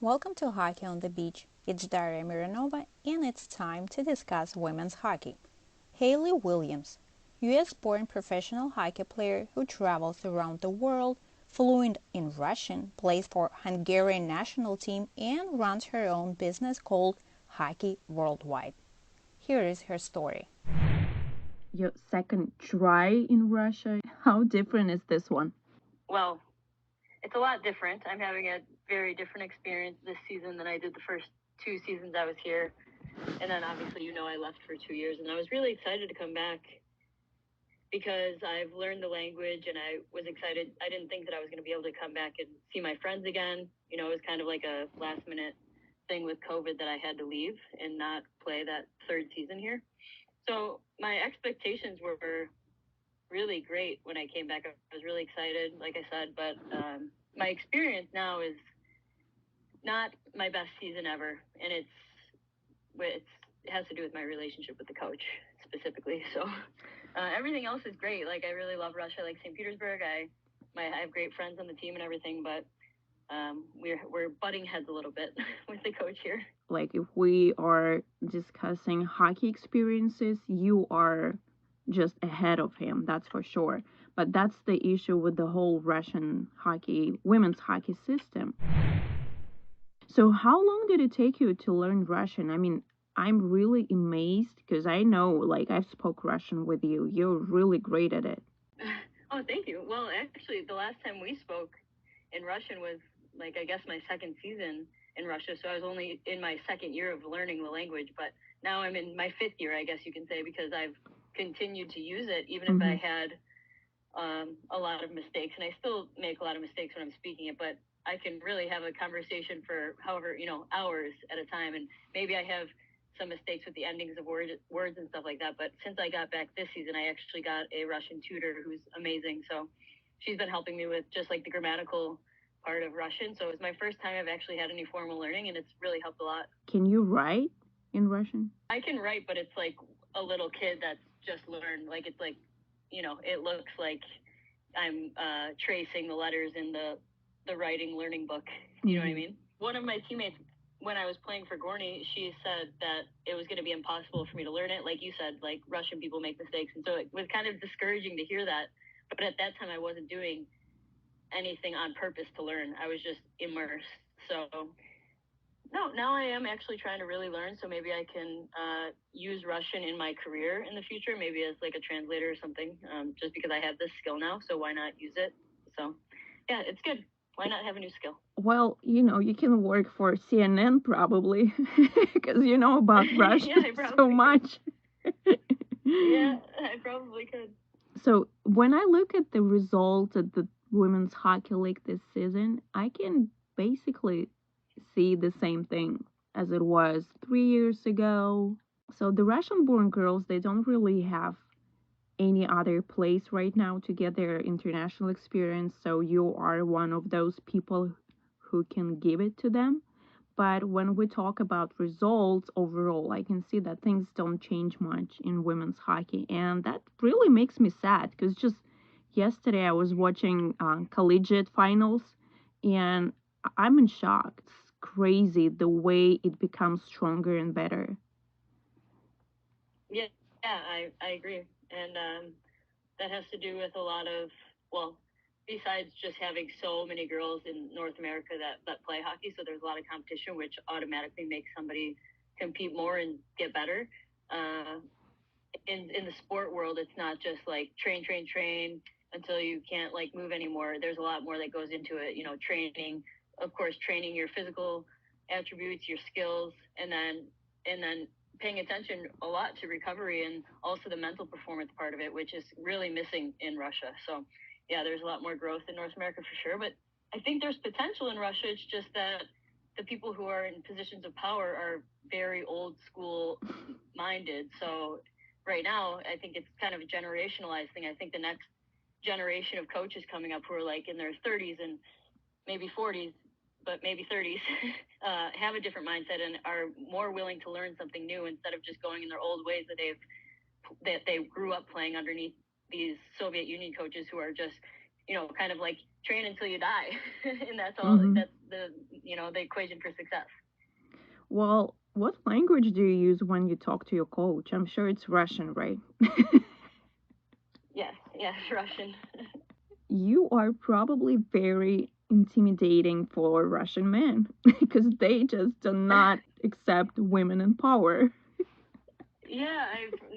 Welcome to Hockey on the Beach. It's Daria Mironova, and it's time to discuss women's hockey. Hayley Williams, US-born professional hockey player who travels around the world, fluent in Russian, plays for Hungarian National Team, and runs her own business called Hockey Worldwide. Here is her story. Your second try in Russia, how different is this one? Well, it's a lot different. I'm having a very different experience this season than I did the first 2 seasons I was here. And then obviously, I left for 2 years, and I was really excited to come back because I've learned the language, and I was excited. I didn't think that I was going to be able to come back and see my friends again. It was kind of like a last minute thing with COVID that I had to leave and not play that third season here. So my expectations were really great when I came back. I was really excited, like I said, but my experience now is not my best season ever, and it has to do with my relationship with the coach specifically. So everything else is great. Like, I really love Russia, I like St. Petersburg. I have great friends on the team and everything, but we're butting heads a little bit with the coach here. Like, if we are discussing hockey experiences, you are just ahead of him, that's for sure. But that's the issue with the whole Russian hockey, women's hockey system. So how long did it take you to learn Russian? I mean, I'm really amazed because I know, like, I've spoke Russian with you. You're really great at it. Oh, thank you. Well, actually, the last time we spoke in Russian was, like, I guess my second season in Russia. So I was only in my second year of learning the language, but now I'm in my fifth year, I guess you can say, because I've continued to use it, even if I had a lot of mistakes. And I still make a lot of mistakes when I'm speaking it, but I can really have a conversation for however, hours at a time. And maybe I have some mistakes with the endings of words and stuff like that. But since I got back this season, I actually got a Russian tutor who's amazing. So she's been helping me with just like the grammatical part of Russian. So it's my first time I've actually had any formal learning, and it's really helped a lot. Can you write in Russian? I can write, but it's like a little kid that's just learned. Like, it's like, it looks like I'm tracing the letters in the writing learning book. You know what I mean? One of my teammates, when I was playing for Gorny, she said that it was going to be impossible for me to learn it. Like you said, like, Russian people make mistakes. And so it was kind of discouraging to hear that. But at that time, I wasn't doing anything on purpose to learn. I was just immersed. So no, now I am actually trying to really learn. So maybe I can use Russian in my career in the future, maybe as like a translator or something, just because I have this skill now. So why not use it? So yeah, it's good. Why not have a new skill? Well, you can work for CNN probably because you know about Russia so much. Yeah, I probably could. So when I look at the results at the Women's Hockey League this season, I can basically see the same thing as it was 3 years ago. So the Russian-born girls, they don't really have any other place right now to get their international experience. So you are one of those people who can give it to them. But when we talk about results overall, I can see that things don't change much in women's hockey. And that really makes me sad because just yesterday I was watching collegiate finals and I'm in shock. It's crazy the way it becomes stronger and better. Yeah, I agree. And that has to do with a lot of, well, besides just having so many girls in North America that play hockey, so there's a lot of competition, which automatically makes somebody compete more and get better. In the sport world, it's not just like train until you can't like move anymore. There's a lot more that goes into it. Training, of course, training your physical attributes, your skills, and then paying attention a lot to recovery and also the mental performance part of it, which is really missing in Russia. So yeah, there's a lot more growth in North America for sure, but I think there's potential in Russia. It's just that the people who are in positions of power are very old school minded. So right now, I think it's kind of a generationalized thing. I think the next generation of coaches coming up who are like in their 30s and maybe 40s, but maybe 30s, have a different mindset and are more willing to learn something new instead of just going in their old ways that they grew up playing underneath these Soviet Union coaches who are just, kind of like train until you die. And that's all, Mm-hmm. that's the equation for success. Well, what language do you use when you talk to your coach? I'm sure it's Russian, right? Yes, Russian. You are probably very intimidating for Russian men because they just do not accept women in power. Yeah,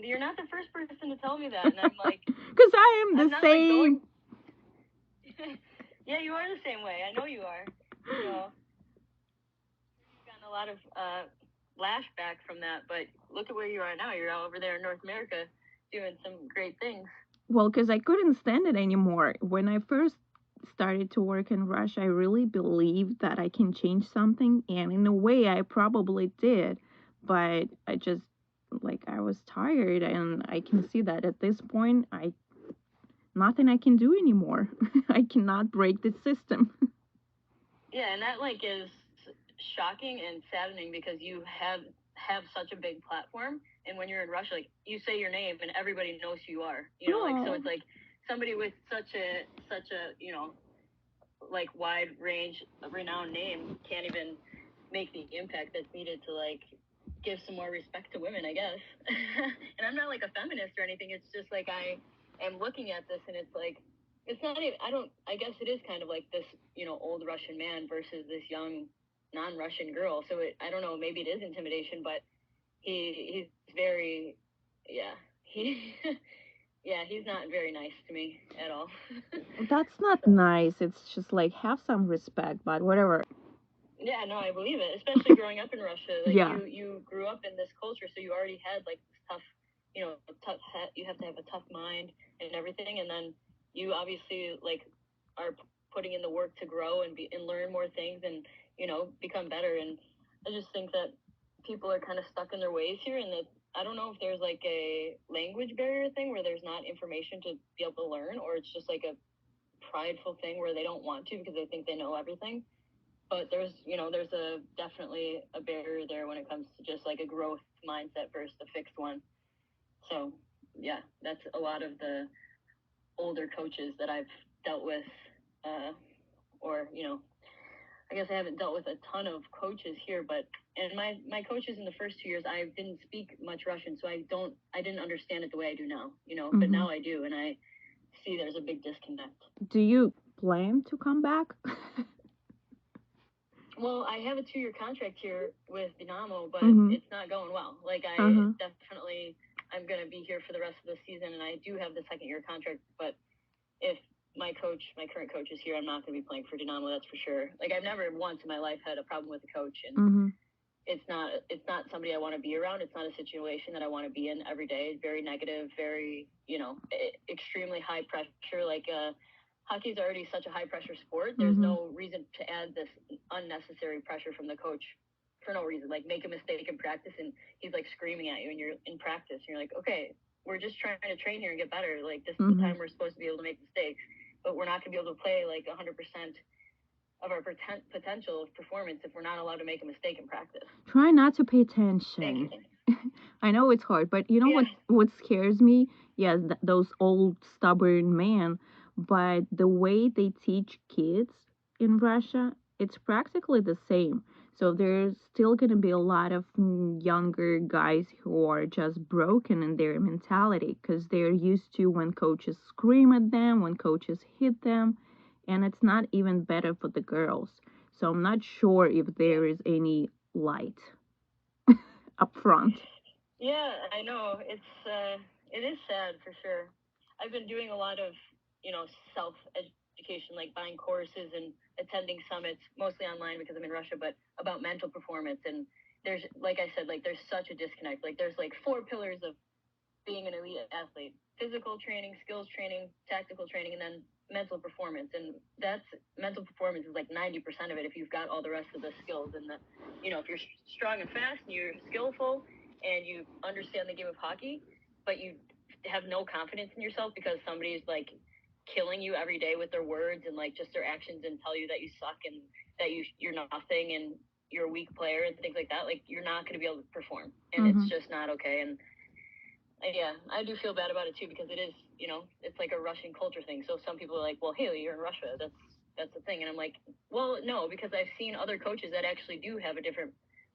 you're not the first person to tell me that, and I'm like, Because I am I'm the not like same. going. Yeah, you are the same way. I know you are. You've gotten a lot of lashback from that, but look at where you are now. You're all over there in North America doing some great things. Well, because I couldn't stand it anymore. When I first started to work in Russia, I really believed that I can change something, and in a way, I probably did. But I just, like, I was tired, and I can see that at this point, nothing I can do anymore. I cannot break the system. Yeah, and that like is shocking and saddening because you have such a big platform, and when you're in Russia, like you say your name and everybody knows who you are. Like so it's like somebody with such a like wide range of renowned name can't even make the impact that's needed to like give some more respect to women, I guess. And I'm not like a feminist or anything. It's just like I am looking at this and it's like it's not even I guess it is kind of like this, old Russian man versus this young non-Russian girl. So I don't know, maybe it is intimidation, but he's very he yeah, he's not very nice to me at all. That's not nice. It's just like have some respect, but whatever. Yeah, no, I believe it. Especially growing up in Russia, like Yeah. you grew up in this culture, so you already had like this tough, you have to have a tough mind and everything, and then you obviously like are putting in the work to grow and learn more things and become better. And I just think that people are kind of stuck in their ways here, and that I don't know if there's like a language barrier thing where there's not information to be able to learn, or it's just like a prideful thing where they don't want to because they think they know everything. But there's definitely a barrier there when it comes to just like a growth mindset versus a fixed one. So yeah, that's a lot of the older coaches that I've dealt with, or I guess I haven't dealt with a ton of coaches here, but and my coaches in the first 2 years, I didn't speak much Russian, so I didn't understand it the way I do now, but now I do, and I see there's a big disconnect. Do you plan to come back? Well, I have a 2-year contract here with Dynamo, but it's not going well. Like I definitely, I'm going to be here for the rest of the season, and I do have the 2nd-year contract. But if my current coach is here, I'm not going to be playing for Dynamo. That's for sure. Like I've never once in my life had a problem with a coach, and it's not somebody I want to be around. It's not a situation that I want to be in every day. Very negative, very extremely high pressure. Like hockey's already such a high pressure sport. There's no reason to add this unnecessary pressure from the coach for no reason. Like make a mistake in practice and he's like screaming at you and you're in practice. And you're like, okay, we're just trying to train here and get better. Like this is the time we're supposed to be able to make mistakes, but we're not going to be able to play like 100% of our potential of performance if we're not allowed to make a mistake in practice. Try not to pay attention. I know it's hard, but you know what scares me? Yes, those old stubborn men. But the way they teach kids in Russia, it's practically the same. So there's still going to be a lot of younger guys who are just broken in their mentality because they're used to when coaches scream at them, when coaches hit them, and it's not even better for the girls. So I'm not sure if there is any light up front. Yeah, I know. It is sad for sure. I've been doing a lot of, self education, like buying courses and attending summits, mostly online because I'm in Russia, but about mental performance. And there's, like I said, like there's such a disconnect. Like there's like 4 pillars of being an elite athlete: physical training, skills training, tactical training, and then mental performance. And that's mental performance is like 90% of it if you've got all the rest of the skills. And if you're strong and fast and you're skillful and you understand the game of hockey, but you have no confidence in yourself because somebody's like killing you every day with their words and like just their actions and tell you that you suck and that you're nothing and you're a weak player and things like that, like you're not going to be able to perform. And it's just not okay. And yeah, I do feel bad about it too because it is, it's like a Russian culture thing. So some people are like, well, Hayley, you're in Russia. That's That's the thing. And I'm like, well, no, because I've seen other coaches that actually do have a different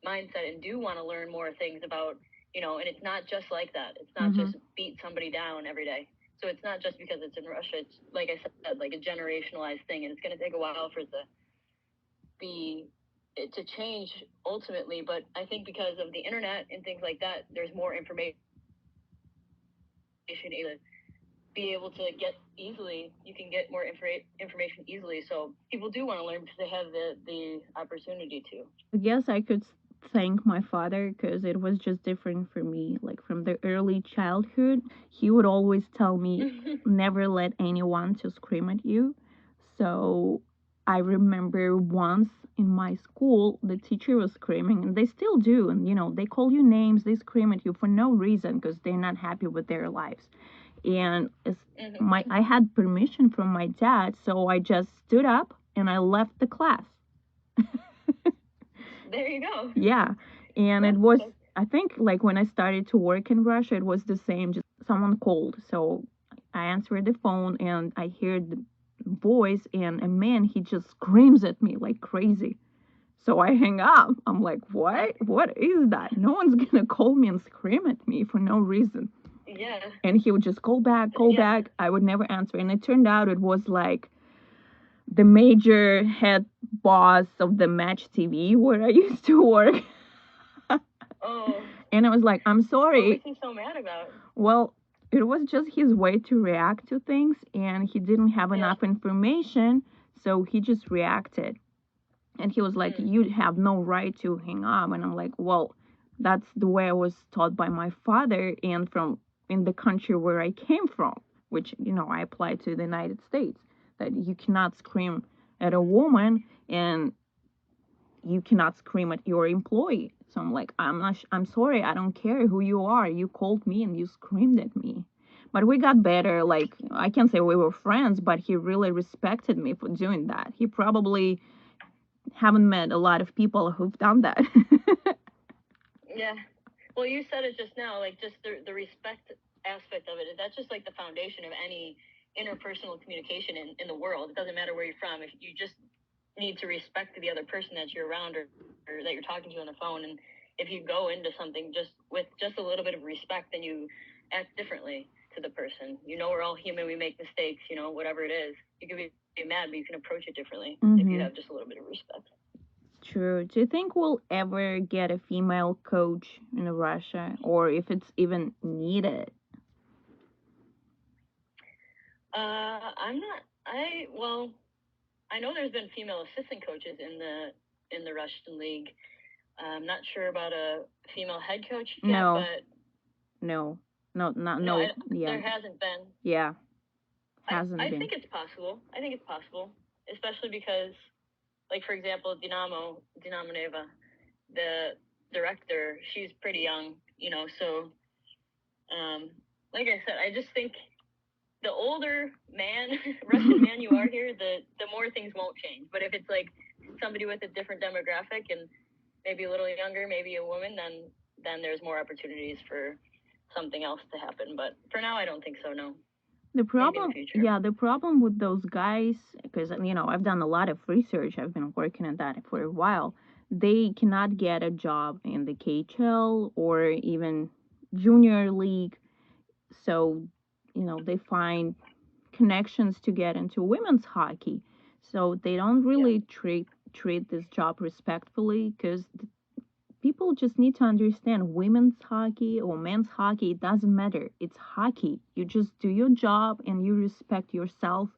mindset and do want to learn more things about, and it's not just like that. It's not just beat somebody down every day. So it's not just because it's in Russia. It's, like I said, like a generationalized thing, and it's going to take a while for it to change ultimately. But I think because of the internet and things like that, there's more information to be able to get easily. You can get more information easily. So people do want to learn because they have the opportunity to. I guess I could thank my father because it was just different for me. Like from the early childhood, he would always tell me never let anyone to scream at you. So I remember once in my school, the teacher was screaming, and they still do. And they call you names, they scream at you for no reason because they're not happy with their lives. And I had permission from my dad, so I just stood up and I left the class. There you go. Yeah. And it was, I think, like when I started to work in Russia, it was the same. Just someone called. So I answered the phone and I heard the voice, and a man, he just screams at me like crazy. So I hang up. I'm like, what? What is that? No one's going to call me and scream at me for no reason. Yeah. And he would just call back. I would never answer. And it turned out it was like the major head boss of the Match TV where I used to work. Oh. And I was like, I'm sorry. What was he so mad about? Well, it was just his way to react to things, and he didn't have enough information, so he just reacted. And he was like, you have no right to hang up. And I'm like, well, that's the way I was taught by my father and from in the country where I came from, which, I applied to the United States, that you cannot scream at a woman and you cannot scream at your employee. So I'm like, I'm sorry, I don't care who you are. You called me and you screamed at me. But we got better. Like, I can't say we were friends, but he really respected me for doing that. He probably haven't met a lot of people who've done that. Yeah. Well, you said it just now, like just the respect aspect of it. That's just like the foundation of any interpersonal communication in the world. It doesn't matter where you're from. If you just need to respect the other person that you're around or that you're talking to on the phone, and if you go into something just with just a little bit of respect, then you act differently to the person. We're all human. We make mistakes, whatever it is. You can be mad, but you can approach it differently if you have just a little bit of respect. True. Do you think we'll ever get a female coach in Russia, or if it's even needed? I know there's been female assistant coaches in the Russian league. I'm not sure about a female head coach yet, but no. There hasn't been. Yeah, I think it's possible. Especially because, like, for example, Mironova, the director, she's pretty young, so, like I said, I just think the older Russian man you are here, the more things won't change. But if it's like somebody with a different demographic and maybe a little younger, maybe a woman, then there's more opportunities for something else to happen. But for now, I don't think so, no. The problem with those guys, because, I've done a lot of research, I've been working on that for a while, they cannot get a job in the KHL or even junior league. So, they find connections to get into women's hockey. So they don't really treat this job respectfully, because people just need to understand women's hockey or men's hockey. It doesn't matter. It's hockey. You just do your job and you respect yourself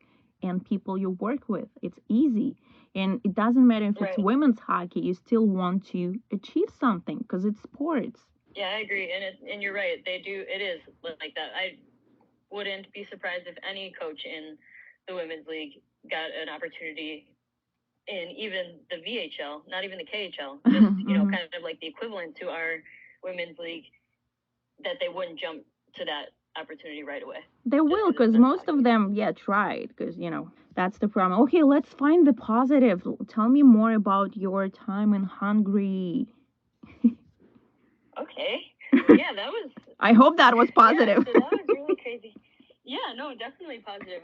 and people you work with. It's easy. And it doesn't matter if it's women's hockey. You still want to achieve something because it's sports. Yeah, I agree. And you're right. They do. It is like that. I wouldn't be surprised if any coach in the women's league got an opportunity in even the VHL, not even the KHL, just, kind of like the equivalent to our women's league, that they wouldn't jump to that opportunity right away. They will, because most of them, tried, because, that's the problem. Okay, let's find the positive. Tell me more about your time in Hungary. Okay. Yeah, that was... I hope that was positive. Yeah, so that was really crazy. Yeah, no, definitely positive.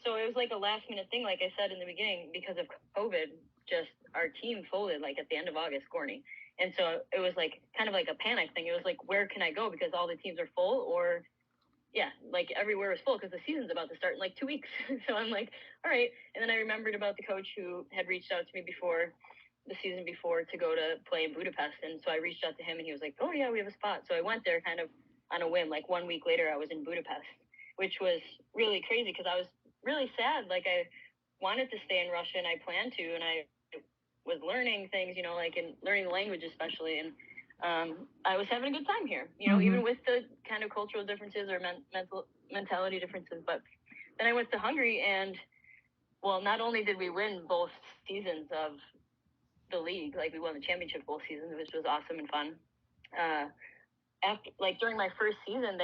so it was like a last minute thing, like I said in the beginning, because of COVID, just our team folded like at the end of August, Gorney. And so it was like kind of like a panic thing. It was like, where can I go? Because all the teams are full, or yeah, like everywhere was full because the season's about to start in like 2 weeks. So I'm like, all right. And then I remembered about the coach who had reached out to me before the season before to go to play in Budapest. And so I reached out to him and he was like, oh yeah, we have a spot. So I went there kind of on a whim. Like 1 week later, I was in Budapest, which was really crazy because I was really sad. Like I wanted to stay in Russia and I planned to, and I was learning things, you know, like in learning the language especially. And I was having a good time here, you know, even with the kind of cultural differences or mentality differences. But then I went to Hungary, and well, not only did we win both seasons of the league, like we won the championship both seasons, which was awesome and fun. After, like during my first season,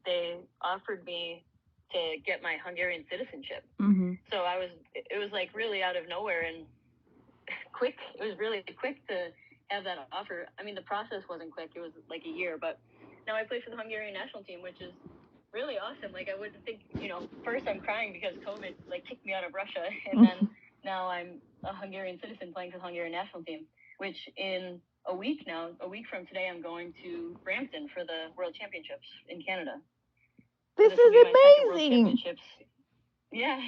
they offered me to get my Hungarian citizenship. So it was like really out of nowhere and quick. It was really quick to have that offer. I mean, the process wasn't quick. It was like a year, but now I play for the Hungarian National Team, which is really awesome. Like I wouldn't think, you know, first I'm crying because COVID like kicked me out of Russia, and then now I'm a Hungarian citizen playing for the Hungarian National Team, which in a week from today, I'm going to Brampton for the World Championships in Canada. This is amazing. World Championships. Yeah,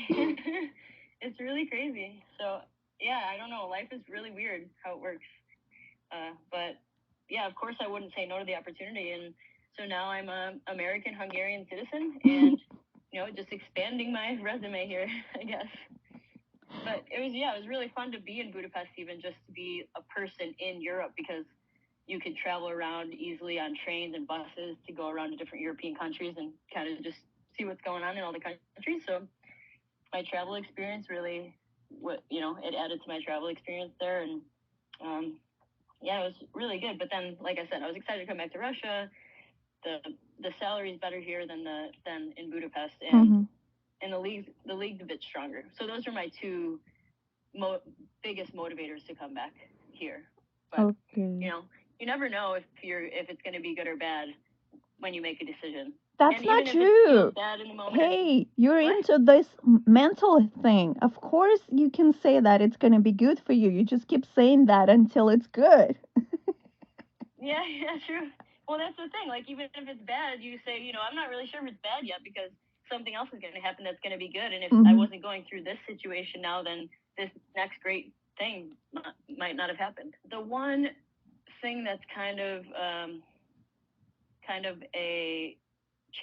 it's really crazy. So yeah, I don't know. Life is really weird how it works. But yeah, of course I wouldn't say no to the opportunity. And so now I'm an American Hungarian citizen, and you know, just expanding my resume here, I guess. But it was really fun to be in Budapest, even just to be a person in Europe, because you could travel around easily on trains and buses to go around to different European countries and kind of just see what's going on in all the countries. So my travel experience really, it added to my travel experience there. And yeah, it was really good. But then, like I said, I was excited to come back to Russia. The salary is better here than in Budapest, and and the league's a bit stronger. So those are my two biggest motivators to come back here. But you know, you never know if it's going to be good or bad when you make a decision. That's not true. Hey, you're into this mental thing. Of course, you can say that it's going to be good for you. You just keep saying that until it's good. Yeah, true. Well, that's the thing. Like, even if it's bad, you say, you know, I'm not really sure if it's bad yet because something else is going to happen that's going to be good. And if I wasn't going through this situation now, then this next great thing might not have happened. The one thing that's kind of a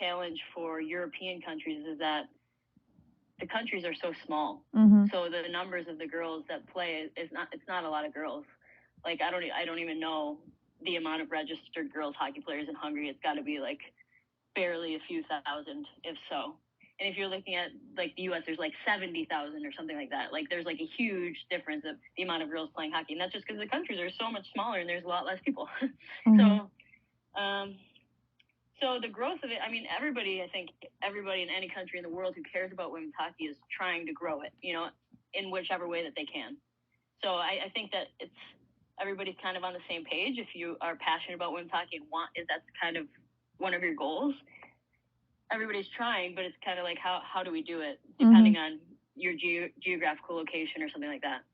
challenge for European countries is that the countries are so small. So the numbers of the girls that play it's not a lot of girls. Like I don't even know the amount of registered girls hockey players in Hungary. It's got to be like barely a few thousand, if so. And if you're looking at like the U.S., there's like 70,000 or something like that. Like there's like a huge difference of the amount of girls playing hockey, and that's just because the countries are so much smaller and there's a lot less people. So the growth of it, I mean, I think everybody in any country in the world who cares about women's hockey is trying to grow it, you know, in whichever way that they can. So I think that everybody's kind of on the same page. If you are passionate about women's hockey and that's kind of one of your goals, everybody's trying, but it's kind of like, how do we do it? Depending on your geographical location or something like that.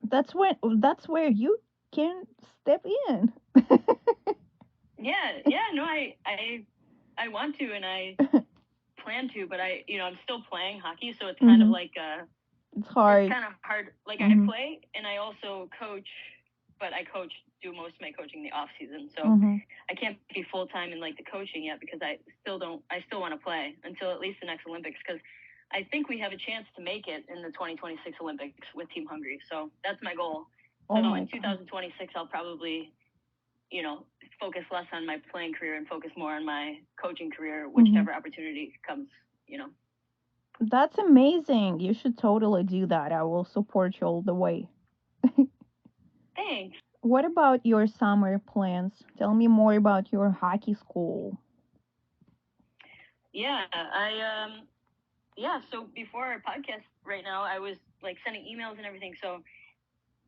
That's where you can step in. No, I want to, and I plan to, but I'm still playing hockey, so it's kind of like it's hard. It's kind of hard. Like I play and I also coach, but I do most of my coaching in the off season, so I can't be full time in like the coaching yet because I still want to play until at least the next Olympics, because I think we have a chance to make it in the 2026 Olympics with Team Hungary. So that's my goal. So in 2026, I'll probably, focus less on my playing career and focus more on my coaching career, whichever opportunity comes, That's amazing. You should totally do that. I will support you all the way. Thanks. What about your summer plans? Tell me more about your hockey school. Yeah, so before our podcast right now, I was like sending emails and everything. So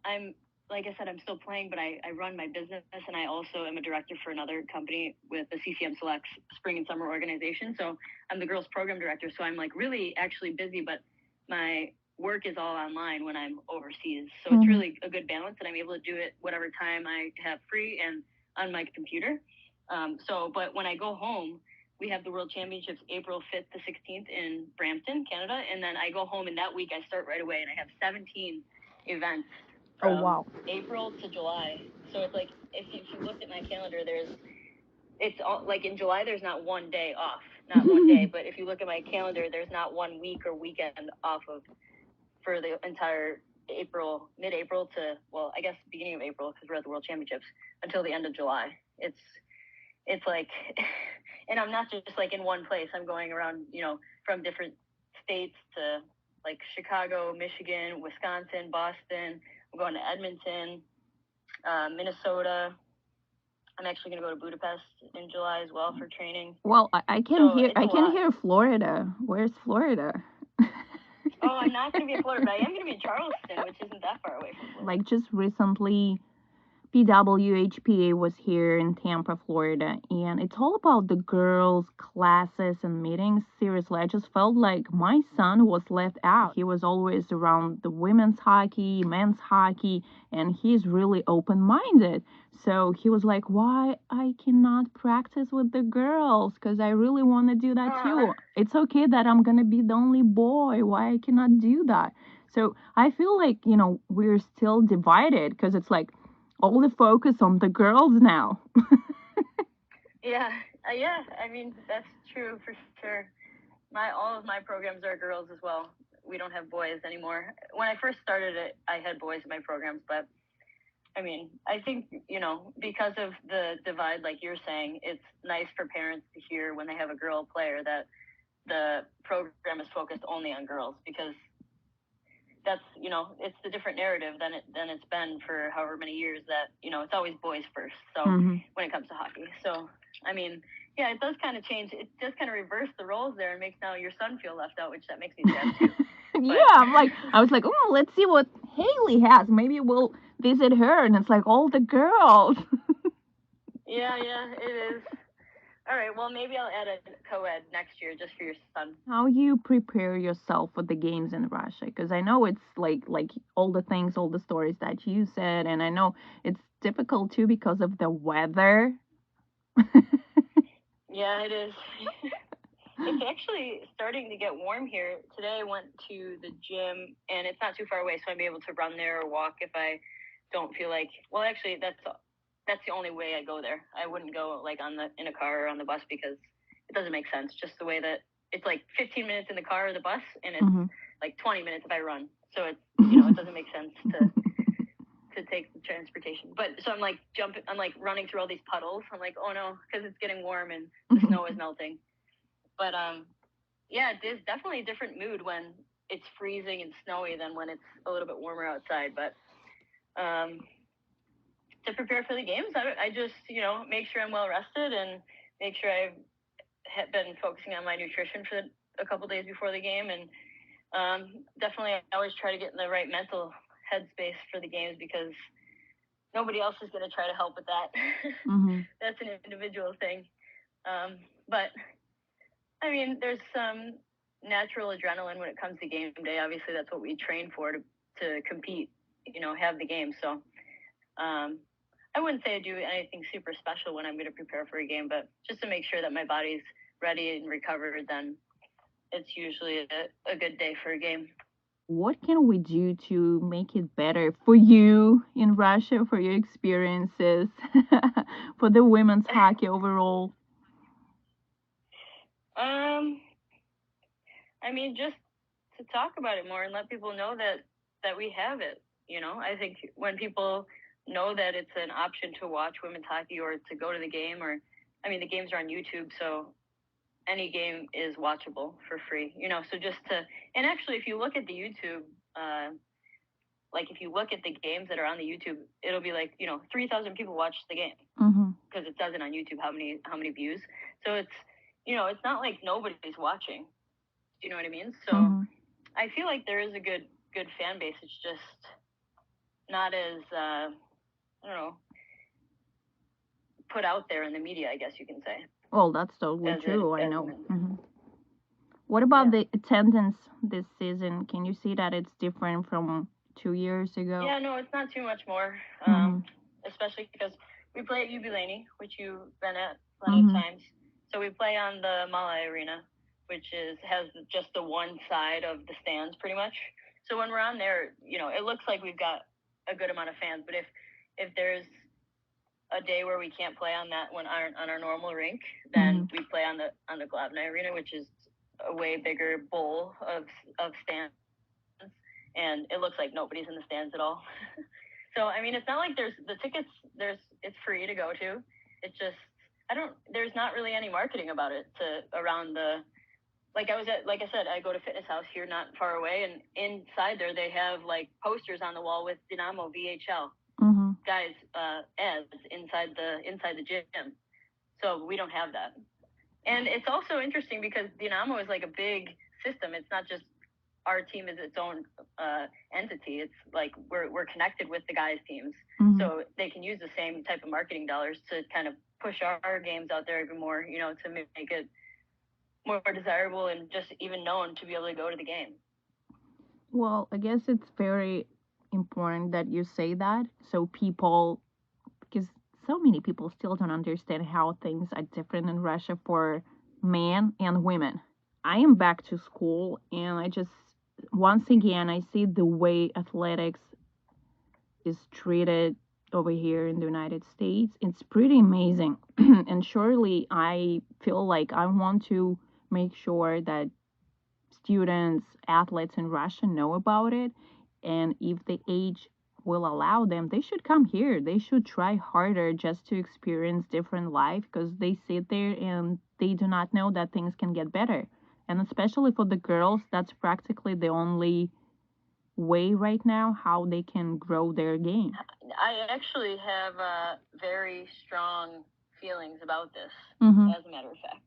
I'm like I said, I'm still playing, but I run my business, and I also am a director for another company with the CCM Selects spring and summer organization. So I'm the girls program director. So I'm like really actually busy, but my work is all online when I'm overseas. So it's really a good balance that I'm able to do it whatever time I have free and on my computer. But when I go home, we have the World Championships April 5th to 16th in Brampton, Canada. And then I go home, and that week I start right away, and I have 17 events from April to July. So it's like, if you looked at my calendar, it's all like in July, there's not one day off, not one day. But if you look at my calendar, there's not 1 week or weekend off for the entire April, mid-April to, well, I guess beginning of April, because we're at the World Championships, until the end of July. It's like, and I'm not just like in one place. I'm going around, from different states to like Chicago, Michigan, Wisconsin, Boston. I'm going to Edmonton, Minnesota. I'm actually going to go to Budapest in July as well for training. Well, I can hear Florida. Where's Florida? Oh, I'm not going to be in Florida, but I am going to be in Charleston, which isn't that far away from Florida. Like just recently, PWHPA was here in Tampa, Florida, and it's all about the girls' classes and meetings. Seriously, I just felt like my son was left out. He was always around the women's hockey, men's hockey, and he's really open-minded. So he was like, why I cannot practice with the girls? Because I really want to do that too. It's okay that I'm going to be the only boy. Why I cannot do that? So I feel like, we're still divided because it's like, all the focus on the girls now. Yeah. I mean, that's true for sure. All of my programs are girls as well. We don't have boys anymore. When I first started it, I had boys in my programs, but I mean, I think, because of the divide, like you're saying, it's nice for parents to hear when they have a girl player that the program is focused only on girls, because that's, it's the different narrative than it's been for however many years that, it's always boys first. So when it comes to hockey. So, I mean, yeah, it does kind of change. It does kind of reverse the roles there and makes now your son feel left out, which that makes me sad too. Yeah, I was like, oh, let's see what Hayley has. Maybe we'll visit her. And it's like all the girls. Yeah, it is. All right, well, maybe I'll add a co-ed next year just for your son. How you prepare yourself for the games in Russia? Because I know it's like all the things, all the stories that you said, and I know it's difficult too because of the weather. Yeah, it is. It's actually starting to get warm here. Today I went to the gym, and it's not too far away, so I'd be able to run there or walk if I don't feel like. Well, actually, that's the only way I go there. I wouldn't go like in a car or on the bus, because it doesn't make sense. Just the way that it's like 15 minutes in the car or the bus, and it's like 20 minutes if I run. So it's it doesn't make sense to take the transportation. But so I'm like running through all these puddles. I'm like, oh no, because it's getting warm and the snow is melting. But yeah, it is definitely a different mood when it's freezing and snowy than when it's a little bit warmer outside. But to prepare for the games, I just, make sure I'm well rested and make sure I've been focusing on my nutrition for a couple days before the game. And definitely I always try to get in the right mental headspace for the games, because nobody else is going to try to help with that. That's an individual thing. But I mean, there's some natural adrenaline when it comes to game day. Obviously, that's what we train for, to compete, have the game. So I wouldn't say I do anything super special when I'm going to prepare for a game, but just to make sure that my body's ready and recovered, then it's usually a good day for a game. What can we do to make it better for you in Russia, for your experiences, for the women's hockey overall? I mean, just to talk about it more and let people know that we have it. I think when people know that it's an option to watch women's hockey or to go to the game, or, I mean, the games are on YouTube, so any game is watchable for free, so and actually, if you look at the YouTube, like if you look at the games that are on the YouTube, it'll be like, 3,000 people watch the game, because it does it on YouTube, how many views. So it's, it's not like nobody's watching. Do you know what I mean? So I feel like there is a good fan base. It's just not as I don't know, put out there in the media, I guess you can say. Well, that's totally true. I know. What Yeah. about the attendance this season? Can you see that it's different from 2 years ago? Yeah, no, it's not too much more, especially because we play at Jubileni, which you've been at plenty of times. So we play on the Mala Arena, which has just the one side of the stands pretty much. So when we're on there, you know, it looks like we've got a good amount of fans. But if there's a day where we can't play on that one on our normal rink, then we play on the Glavna Arena, which is a way bigger bowl of stands, and it looks like nobody's in the stands at all. So I mean, it's not like it's free to go to. It's just there's not really any marketing about it around the. Like I said, I go to Fitness House here not far away, and inside there they have like posters on the wall with Dynamo VHL guys ads inside the gym. So we don't have that. And it's also interesting because Dynamo is like a big system. It's not just our team is its own entity. It's like we're connected with the guys' teams, so they can use the same type of marketing dollars to kind of push our games out there even more, you know, to make it more desirable and just even known to be able to go to the game. Well, I guess it's very important that you say that, so people, because so many people still don't understand how things are different in Russia for men and women. I am back to school, and I just, once again, I see the way athletics is treated over here in the United States. It's pretty amazing. And surely I feel like I want to make sure that students, athletes in Russia know about it. And if the age will allow them, they should come here. They should try harder just to experience different life, because they sit there and they do not know that things can get better. And especially for the girls, that's practically the only way right now how they can grow their game. I actually have very strong feelings about this, as a matter of fact.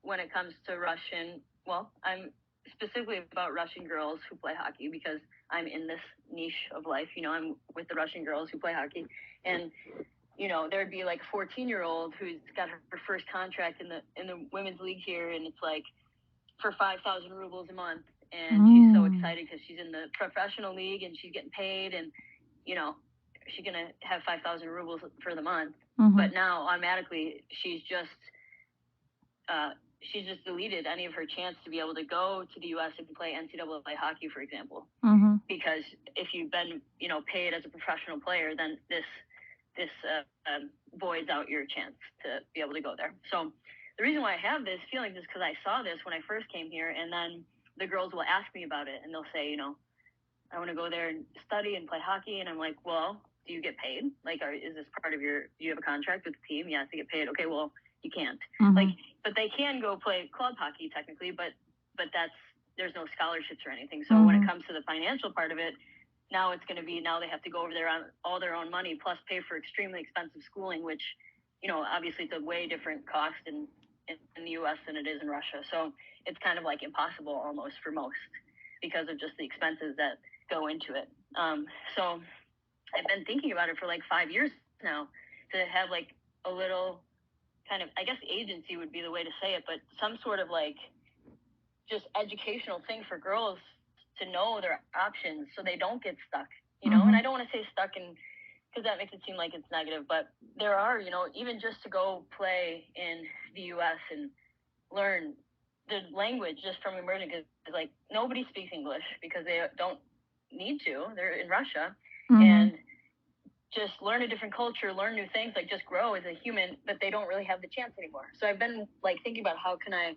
When it comes to Russian, well, I'm specifically about Russian girls who play hockey, because I'm in this niche of life. You know, I'm with the Russian girls who play hockey, and you know, there'd be like a 14-year-old who's got her first contract in the women's league here, and it's like for 5,000 rubles a month, and she's so excited because she's in the professional league and she's getting paid, and you know, she's gonna have 5,000 rubles for the month. But now automatically she's just deleted any of her chance to be able to go to the U.S. and play NCAA hockey, for example. Because if you've been, you know, paid as a professional player, then this voids out your chance to be able to go there. So the reason why I have this feeling is because I saw this when I first came here, and then the girls will ask me about it, and they'll say, you know, I want to go there and study and play hockey, and I'm like, well, do you get paid? Like, is this part of do you have a contract with the team? Yes, to get paid. Okay, well, you can't. Like, but they can go play club hockey technically, but there's no scholarships or anything. So when it comes to the financial part of it, now it's going to be, now they have to go over there on all their own money, plus pay for extremely expensive schooling, which, you know, obviously it's a way different cost in the U.S. than it is in Russia. So it's kind of like impossible almost for most, because of just the expenses that go into it. So I've been thinking about it for like 5 years now, to have like a little kind of, I guess agency would be the way to say it, but some sort of like just educational thing for girls to know their options so they don't get stuck, you know. And I don't want to say stuck because that makes it seem like it's negative, but there are, you know, even just to go play in the U.S. and learn the language just from immersion, because like nobody speaks English because they don't need to. They're in Russia, and just learn a different culture, learn new things, like just grow as a human, but they don't really have the chance anymore. So I've been like thinking about how can I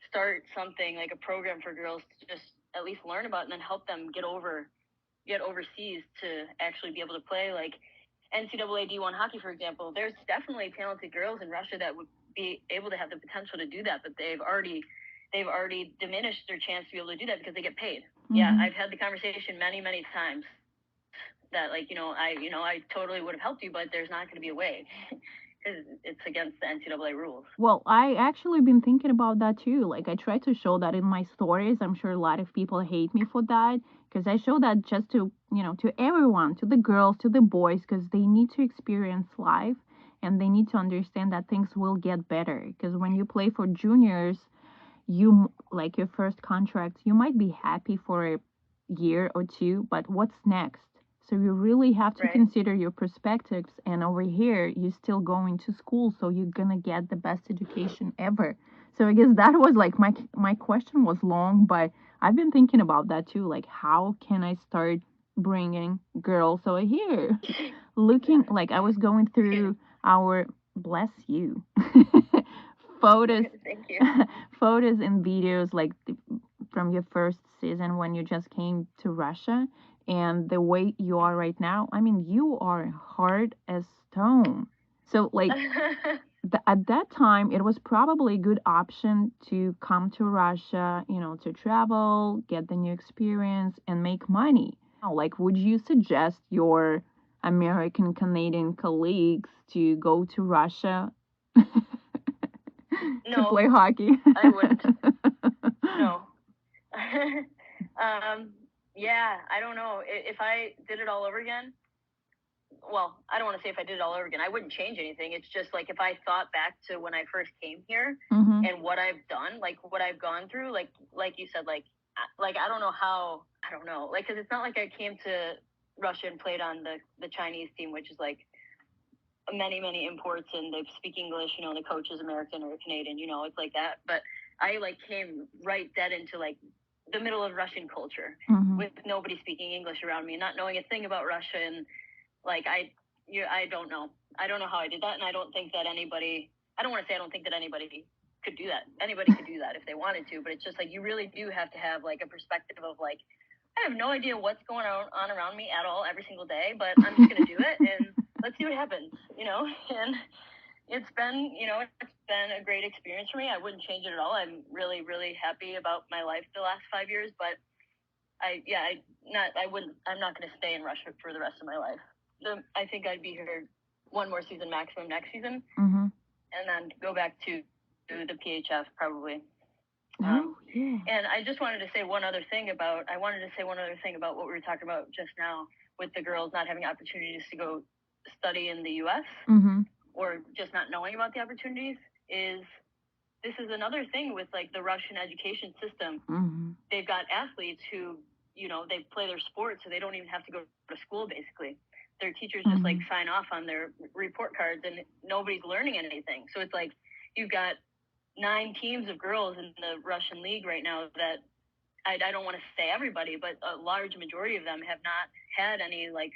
start something like a program for girls to just at least learn about, and then help them get overseas to actually be able to play like NCAA D1 hockey, for example. There's definitely talented girls in Russia that would be able to have the potential to do that, but they've already diminished their chance to be able to do that because they get paid. Yeah, I've had the conversation many times that, like, I totally would have helped you, but there's not going to be a way because it's against the NCAA rules. Well, I actually been thinking about that too. Like, I try to show that in my stories. I'm sure a lot of people hate me for that, because I show that just to, to everyone, to the girls, to the boys, because they need to experience life and they need to understand that things will get better. Because when you play for juniors, you like your first contract, you might be happy for a year or two, but what's next? So you really have to consider your perspectives. And over here, you're still going to school, so you're gonna get the best education ever. So I guess that was like my question was long, but I've been thinking about that too. Like, how can I start bringing girls over here? Looking like I was going through our bless you photos, Thank you. photos and videos like from your first season when you just came to Russia, and the way you are right now. I mean, you are hard as stone. So like at that time, it was probably a good option to come to Russia, to travel, get the new experience, and make money. Like, would you suggest your American Canadian colleagues to go to Russia to play hockey? I wouldn't. No. Yeah, I don't know. If I did it all over again, well, I don't want to say if I did it all over again, I wouldn't change anything. It's just like if I thought back to when I first came here and what I've done, like what I've gone through, like you said, like I don't know how, I don't know, like, because it's not like I came to Russia and played on the Chinese team, which is like many imports, and they speak English, the coach is American or Canadian, it's like that. But I like came right dead into like the middle of Russian culture with nobody speaking English around me, not knowing a thing about Russia. And like, I don't know how I did that. And I don't think that anybody, I don't want to say I don't think that anybody could do that. Anybody could do that if they wanted to, but it's just like, you really do have to have like a perspective of like, I have no idea what's going on around me at all every single day, but I'm just going to do it and let's see what happens, and it's been a great experience for me. I wouldn't change it at all. I'm really, really happy about my life the last 5 years, but I'm not going to stay in Russia for the rest of my life. I think I'd be here one more season maximum next season, and then go back to the PHF probably. And I just wanted to say one other thing about what we were talking about just now with the girls not having opportunities to go study in the U.S. Or just not knowing about the opportunities. This is another thing with like the Russian education system. They've got athletes who, they play their sport, so they don't even have to go to school basically. Their teachers just like sign off on their report cards and nobody's learning anything. So it's like you've got 9 teams of girls in the Russian league right now that I don't want to say everybody, but a large majority of them have not had any like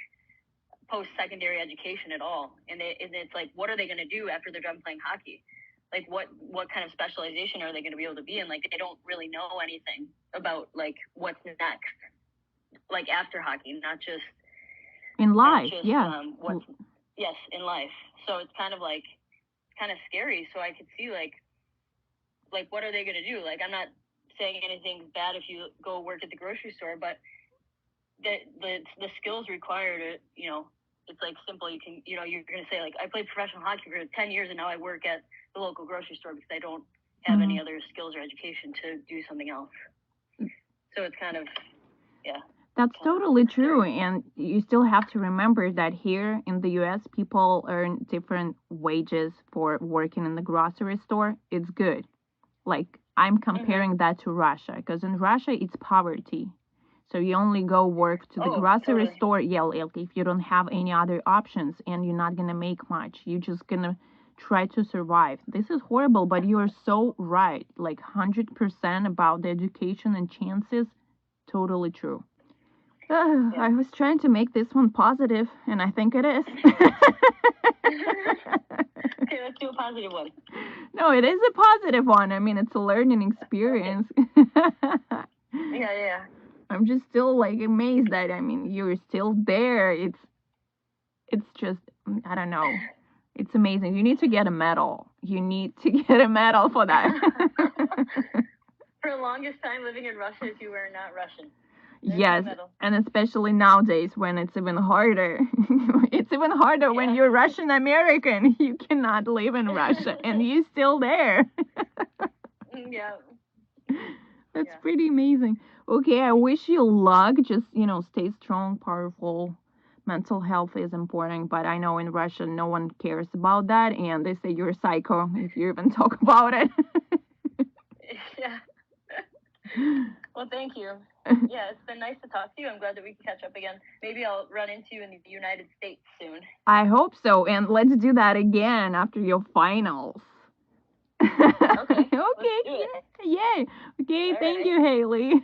post-secondary education at all. And it's like, what are they going to do after they're done playing hockey? Like what kind of specialization are they going to be able to be in? Like they don't really know anything about like what's next, like after hockey, not just in life. Yes, in life. So it's kind of scary. So I could see like what are they going to do? Like, I'm not saying anything bad if you go work at the grocery store, but the skills required, it's like simple. You can, you're going to say like, I played professional hockey for 10 years and now I work at the local grocery store because I don't have any other skills or education to do something else. So it's kind of, That's totally true. And you still have to remember that here in the U.S., people earn different wages for working in the grocery store. It's good. Like, I'm comparing that to Russia, because in Russia, it's poverty. So you only go work to the grocery store, like if you don't have any other options, and you're not going to make much. You're just going to try to survive. This is horrible, but you are so right. Like 100% about the education and chances. Totally true. I was trying to make this one positive, and I think it is. Okay, let's do a positive one. No, it is a positive one. I mean, it's a learning experience. Yeah. I'm just still like amazed that, I mean, you're still there. It's just, I don't know. It's amazing. You need to get a medal. You need to get a medal for that. For the longest time living in Russia, if you were not Russian. Yes, and especially nowadays when it's even harder. It's even harder when you're Russian American. You cannot live in Russia, and you're still there. Yeah. That's Yeah. pretty amazing. Okay, I wish you luck. Just, stay strong, powerful. Mental health is important, but I know in Russia no one cares about that, and they say you're a psycho if you even talk about it. Yeah. Well, thank you. Yeah, it's been nice to talk to you. I'm glad that we can catch up again. Maybe I'll run into you in the United States soon. I hope so, and let's do that again after your finals. Okay. Okay, Let's do it. yay. Okay, All thank right. you, Hayley.